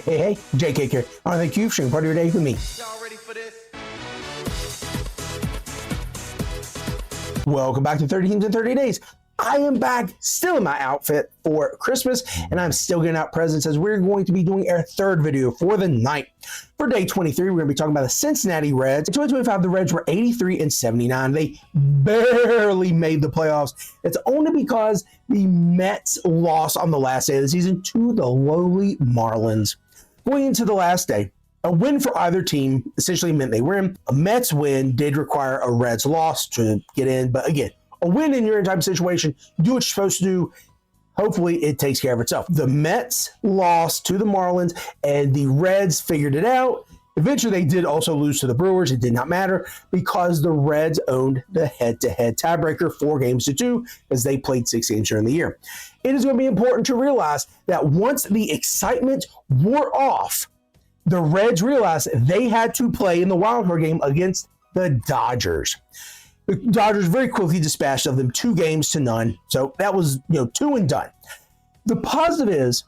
Hey, JK here. I want to thank you for sharing part of your day with me. Y'all ready for this? Welcome back to 30 Teams in 30 Days. I am back, still in my outfit for Christmas, and I'm still getting out presents as we're going to be doing our third video for the night. For day 23, we're going to be talking about the Cincinnati Reds. In 2025, the Reds were 83-79. They barely made the playoffs. It's only because the Mets lost on the last day of the season to the lowly Marlins. Going into the last day, a win for either team essentially meant they were in. A Mets win did require a Reds loss to get in, but again, a win in your type of situation, do what you're supposed to do. Hopefully, it takes care of itself. The Mets lost to the Marlins, and the Reds figured it out. Eventually, they did also lose to the Brewers. It did not matter because the Reds owned the head-to-head tiebreaker 4-2 as they played 6 games during the year. It is going to be important to realize that once the excitement wore off, the Reds realized they had to play in the wildcard game against the Dodgers. The Dodgers very quickly dispatched of them 2-0. So that was, 2 and done. The positive is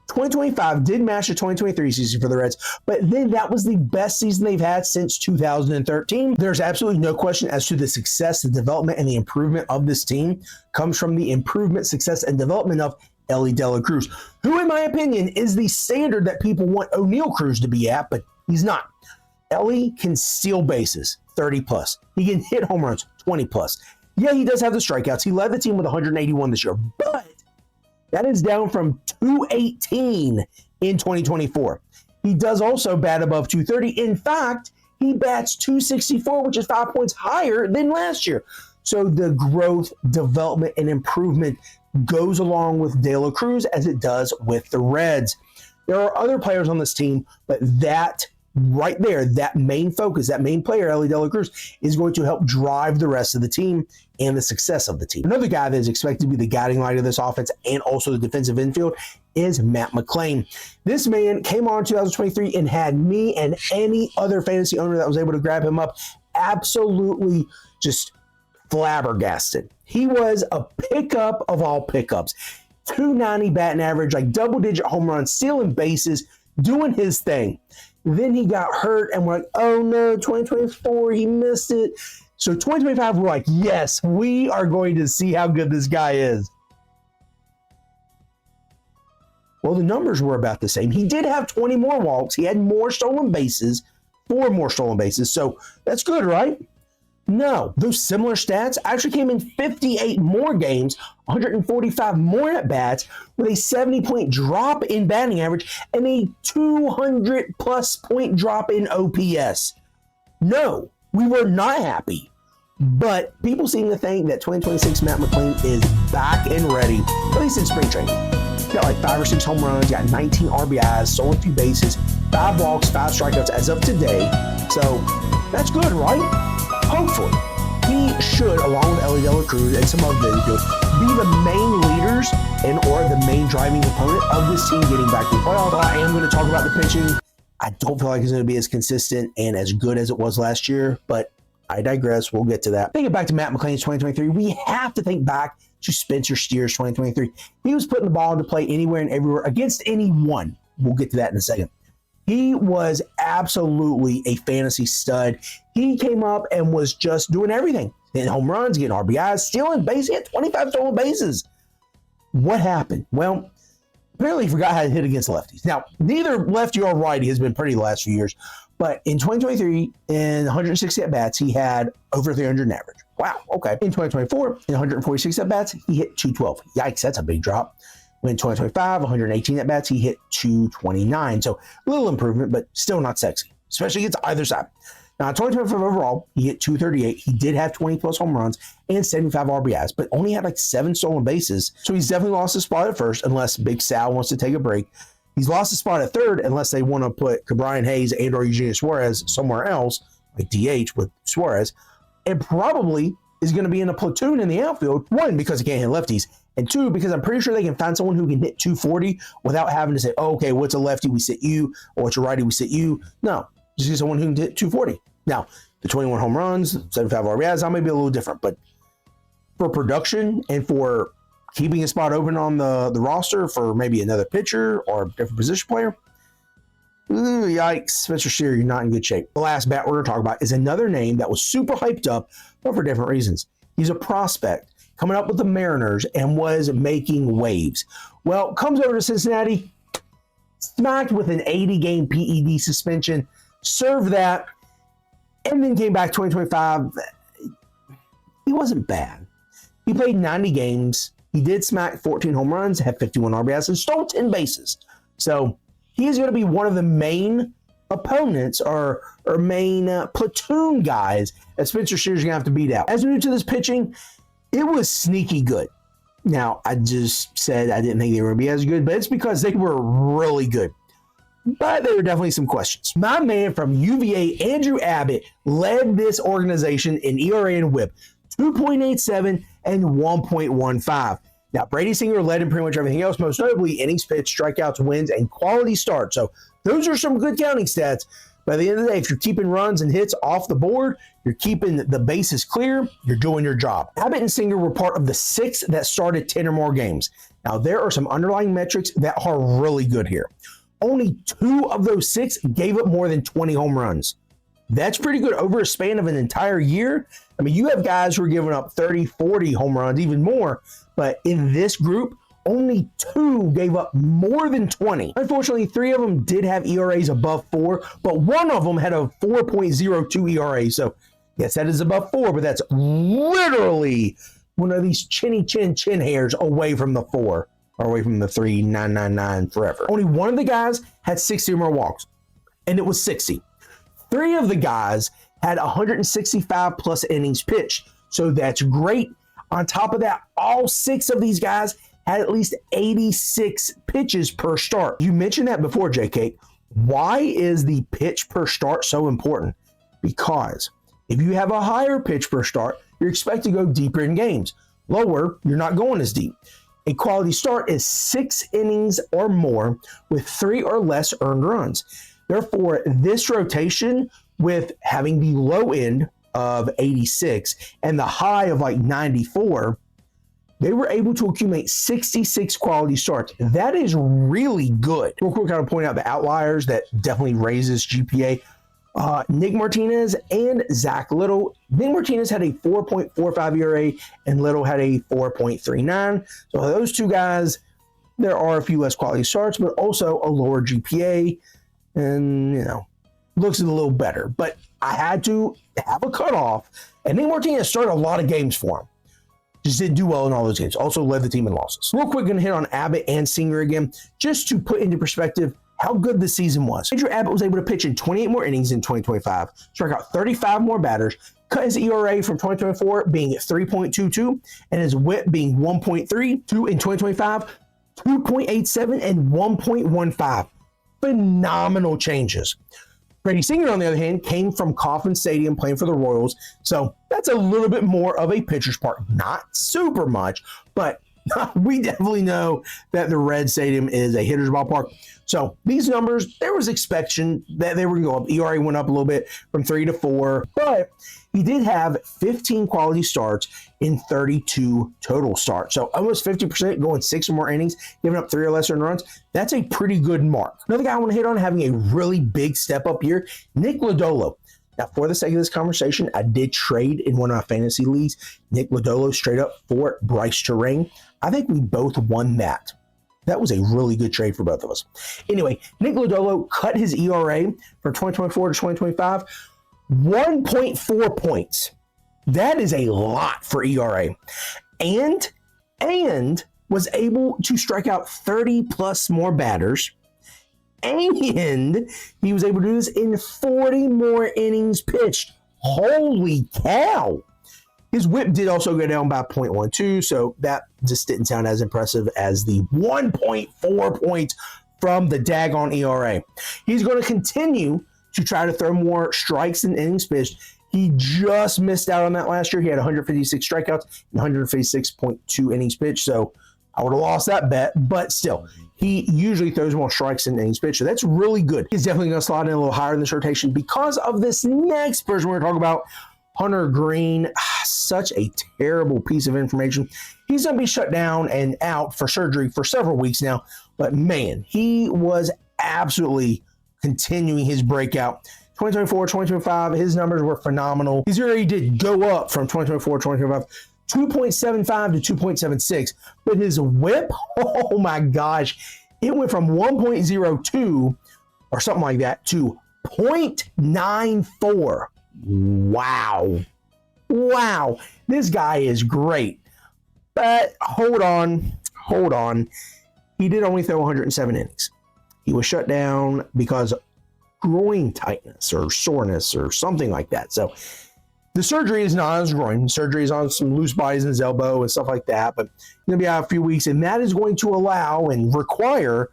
2025 did match the 2023 season for the Reds, but then that was the best season they've had since 2013. There's absolutely no question as to the success, the development, and the improvement of this team comes from the improvement, success, and development of Elly De La Cruz, who, in my opinion, is the standard that people want O'Neal Cruz to be at, but he's not. Elly can steal bases, 30 plus. He can hit home runs, 20 plus. Yeah, he does have the strikeouts. He led the team with 181 this year, but that is down from 218 in 2024. He does also bat above 230. In fact, he bats 264, which is 5 points higher than last year. So the growth, development, and improvement goes along with De La Cruz as it does with the Reds. There are other players on this team, but that right there, that main focus, that main player, Elly De La Cruz, is going to help drive the rest of the team and the success of the team. Another guy that is expected to be the guiding light of this offense and also the defensive infield is Matt McLain. This man came on in 2023 and had me and any other fantasy owner that was able to grab him up absolutely just flabbergasted. He was a pickup of all pickups. 290 batting average, like double-digit home runs, stealing bases, doing his thing. Then he got hurt, and we're like, oh no, 2024, he missed it. So 2025, we're like, yes, we are going to see how good this guy is. Well, the numbers were about the same. He did have 20 more walks. He had more stolen bases, 4 more stolen bases. So that's good, right? No, those similar stats actually came in 58 more games, 145 more at-bats, with a 70-point drop in batting average and a 200-plus point drop in OPS. No, we were not happy. But people seem to think that 2026 Matt McLain is back and ready, at least in spring training. Got like 5 or 6 home runs, got 19 RBIs, stolen 2 bases, 5 walks, 5 strikeouts as of today. So that's good, right? Hopefully, he should, along with Elly De La Cruz and some other individuals, be the main leaders and or the main driving component of this team getting back to the playoffs. I am going to talk about the pitching. I don't feel like it's going to be as consistent and as good as it was last year, but I digress. We'll get to that. Thinking back to Matt McLain's 2023, we have to think back to Spencer Steer's 2023. He was putting the ball into play anywhere and everywhere against anyone. We'll get to that in a second. He was absolutely a fantasy stud. He came up and was just doing everything. Hitting home runs, getting RBIs, stealing bases. He had 25 stolen bases. What happened? Well, apparently he forgot how to hit against lefties. Now, neither lefty or righty has been pretty the last few years. But in 2023, in 160 at-bats, he had over 300 in average. Wow, okay. In 2024, in 146 at-bats, he hit 212. Yikes, that's a big drop. In 2025, 118 at-bats, he hit 229. So a little improvement, but still not sexy, especially against either side. Now, in 2025 overall, he hit 238. He did have 20-plus home runs and 75 RBIs, but only had like 7 stolen bases. So he's definitely lost his spot at first, unless Big Sal wants to take a break. He's lost his spot at third, unless they want to put Cabrian Hayes and or Eugenio Suarez somewhere else, like DH with Suarez, and probably is going to be in a platoon in the outfield. 1, because he can't hit lefties, and 2, because I'm pretty sure they can find someone who can hit 240 without having to say, oh, okay, what's a lefty, we sit you, or what's a righty, we sit you. No, just get someone who can hit 240. Now, the 21 home runs, 75 RBIs, that may be a little different, but for production and for keeping a spot open on the roster for maybe another pitcher or a different position player, Ooh, yikes. Spencer Steer, you're not in good shape. The last bat we're going to talk about is another name that was super hyped up, but for different reasons. He's a prospect coming up with the Mariners and was making waves. Well, comes over to Cincinnati, smacked with an 80-game PED suspension, served that, and then came back 2025. He wasn't bad. He played 90 games. He did smack 14 home runs, had 51 RBIs, and stole 10 bases. So he is going to be one of the main opponents or main platoon guys that Spencer Steer's going to have to beat out. As we move to this pitching, it was sneaky good. Now, I just said I didn't think they were going to be as good, but it's because they were really good. But there were definitely some questions. My man from UVA, Andrew Abbott, led this organization in ERA and WHIP, 2.87 and 1.15. Now, Brady Singer led in pretty much everything else, most notably innings pitched, strikeouts, wins, and quality starts. So those are some good counting stats. By the end of the day, if you're keeping runs and hits off the board, you're keeping the bases clear, you're doing your job. Abbott and Singer were part of the 6 that started 10 or more games. Now, there are some underlying metrics that are really good here. Only 2 of those 6 gave up more than 20 home runs. That's pretty good over a span of an entire year. I mean, you have guys who are giving up 30, 40 home runs, even more. But in this group, only 2 gave up more than 20. Unfortunately, 3 of them did have ERAs above 4, but 1 of them had a 4.02 ERA. So, yes, that is above 4, but that's literally one of these chin hairs away from the 4, or away from the 3.999 forever. Only 1 of the guys had 60 or more walks, and it was 60. 3 of the guys had 165 plus innings pitched, so that's great. On top of that, all 6 of these guys had at least 86 pitches per start. You mentioned that before, JK. Why is the pitch per start so important? Because if you have a higher pitch per start, you're expected to go deeper in games. Lower, you're not going as deep. A quality start is 6 innings or more with 3 or less earned runs. Therefore, this rotation with having the low end of 86 and the high of like 94, they were able to accumulate 66 quality starts. That is really good. Real quick, kind of point out the outliers that definitely raises GPA. Nick Martinez and Zach Little. Nick Martinez had a 4.45 ERA and Little had a 4.39. So those 2 guys, there are a few less quality starts, but also a lower GPA and, looks a little better. But I had to have a cutoff, and Nick Martinez started a lot of games for him. Just didn't do well in all those games. Also led the team in losses. Real quick, going to hit on Abbott and Singer again, just to put into perspective how good the season was. Andrew Abbott was able to pitch in 28 more innings in 2025, strike out 35 more batters, cut his ERA from 2024 being 3.22, and his WHIP being 1.32 in 2025, 2.87 and 1.15. Phenomenal changes. Brady Singer, on the other hand, came from Kauffman Stadium playing for the Royals, so that's a little bit more of a pitcher's park. Not super much, but we definitely know that the Red Stadium is a hitter's ballpark. So these numbers, there was expectation that they were going to go up. ERA went up a little bit from 3 to 4, but he did have 15 quality starts in 32 total starts. So almost 50% going 6 or more innings, giving up 3 or less earned runs. That's a pretty good mark. Another guy I want to hit on having a really big step up here, Nick Lodolo. Now, for the sake of this conversation, I did trade in one of my fantasy leagues, Nick Lodolo straight up for Bryce Terang. I think we both won that. That was a really good trade for both of us. Anyway, Nick Lodolo cut his ERA from 2024 to 2025, 1.4 points. That is a lot for ERA. And was able to strike out 30 plus more batters. And he was able to do this in 40 more innings pitched. Holy cow. His WHIP did also go down by 0.12, so that just didn't sound as impressive as the 1.4 points from the daggone ERA. He's going to continue to try to throw more strikes and innings pitched. He just missed out on that last year. He had 156 strikeouts and 156.2 innings pitched, so I would have lost that bet, but still, he usually throws more strikes than innings pitched, so that's really good. He's definitely going to slot in a little higher in this rotation because of this next person we're going to talk about, Hunter Green. Such a terrible piece of information. He's going to be shut down and out for surgery for several weeks now, but man, he was absolutely continuing his breakout. 2024, 2025, his numbers were phenomenal. His ERA did go up from 2024, 2025, 2.75 to 2.76, but his whip, oh my gosh, it went from 1.02 or something like that to 0.94. Wow. Wow. This guy is great. But hold on. He did only throw 107 innings. He was shut down because groin tightness or soreness or something like that. So the surgery is not on his groin. Surgery is on some loose bodies in his elbow and stuff like that. But he's going to be out a few weeks, and that is going to allow and require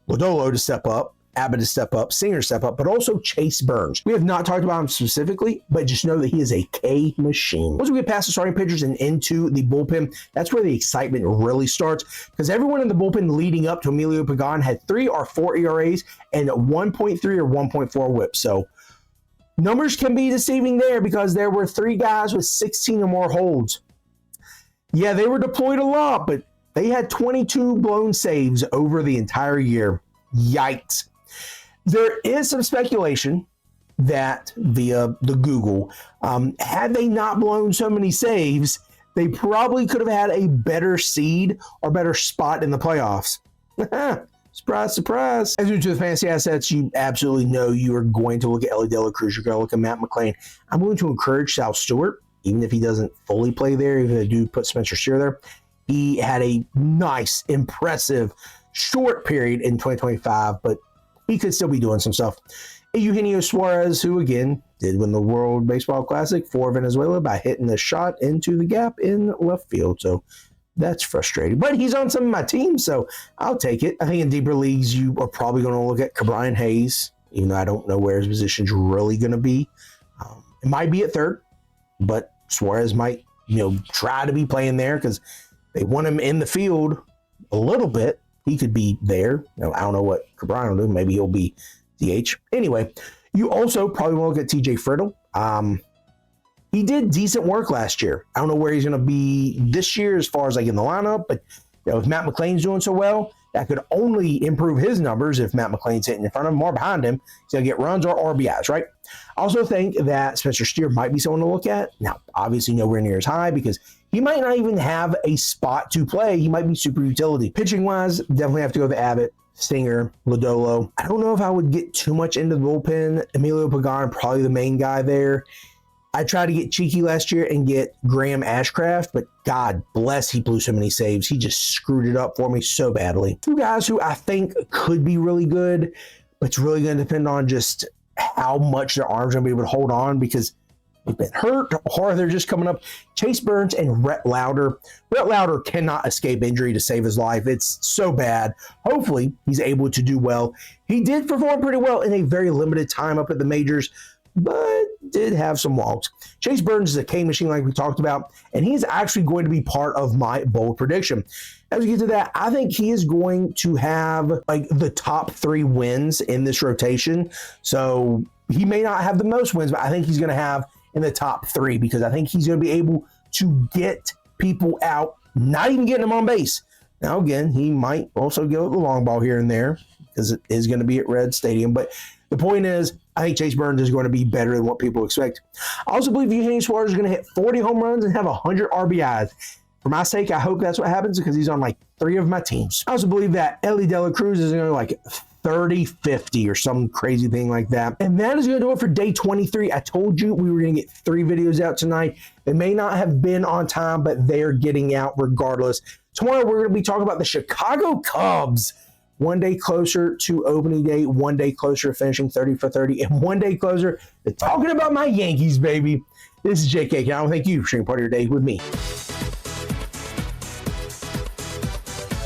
Lodolo to step up, Abbott to step up, Singer to step up, but also Chase Burns. We have not talked about him specifically, but just know that he is a K machine. Once we get past the starting pitchers and into the bullpen, that's where the excitement really starts, because everyone in the bullpen leading up to Emilio Pagan had 3 or 4 ERAs and 1.3 or 1.4 whip. So numbers can be deceiving there because there were 3 guys with 16 or more holds. Yeah, they were deployed a lot, but they had 22 blown saves over the entire year. Yikes. There is some speculation that via the Google, had they not blown so many saves, they probably could have had a better seed or better spot in the playoffs. Surprise, surprise. As we move to the fantasy assets, you absolutely know you are going to look at Ellie De La Cruz. You're going to look at Matt McClain. I'm going to encourage Sal Stewart, even if he doesn't fully play there, even if they do put Spencer Steer there. He had a nice, impressive short period in 2025, but he could still be doing some stuff. Eugenio Suarez, who again did win the World Baseball Classic for Venezuela by hitting the shot into the gap in left field. So that's frustrating. But he's on some of my teams, so I'll take it. I think in deeper leagues, you are probably going to look at Cabrian Hayes, even though I don't know where his position's really going to be. It might be at third, but Suarez might, try to be playing there because they want him in the field a little bit. He could be there. I don't know what Cabrian will do. Maybe he'll be DH. Anyway, you also probably want to look at TJ Friddle. He did decent work last year. I don't know where he's going to be this year as far as in the lineup, but if Matt McClain's doing so well, that could only improve his numbers if Matt McClain's hitting in front of him or behind him. He's going to get runs or RBIs, right? I also think that Spencer Steer might be someone to look at. Now, obviously nowhere near as high because he might not even have a spot to play. He might be super utility. Pitching-wise, definitely have to go to Abbott, Stinger, Lodolo. I don't know if I would get too much into the bullpen. Emilio Pagan, probably the main guy there. I tried to get cheeky last year and get Graham Ashcraft, but God bless, he blew so many saves. He just screwed it up for me so badly. 2 guys who I think could be really good, but it's really going to depend on just how much their arms are going to be able to hold on because they've been hurt or they're just coming up. Chase Burns and Rhett Lauder. Rhett Lauder cannot escape injury to save his life. It's so bad. Hopefully, he's able to do well. He did perform pretty well in a very limited time up at the majors, but did have some walks. Chase Burns is a K machine like we talked about, and he's actually going to be part of my bold prediction. As we get to that, I think he is going to have the top 3 wins in this rotation. So he may not have the most wins, but I think he's going to have in the top 3 because I think he's going to be able to get people out, not even getting them on base. Now, again, he might also go the long ball here and there because it is going to be at Red Stadium, but the point is, I think Chase Burns is going to be better than what people expect. I also believe Eugenio Suarez is going to hit 40 home runs and have 100 RBIs. For my sake, I hope that's what happens because he's on 3 of my teams. I also believe that Ellie De La Cruz is going to 30-50 or some crazy thing like that. And that is going to do it for day 23. I told you we were going to get 3 videos out tonight. They may not have been on time, but they're getting out regardless. Tomorrow, we're going to be talking about the Chicago Cubs. 1 day closer to opening day, 1 day closer to finishing 30 for 30, and 1 day closer to talking about my Yankees, baby. This is JK, and I want to thank you for sharing part of your day with me.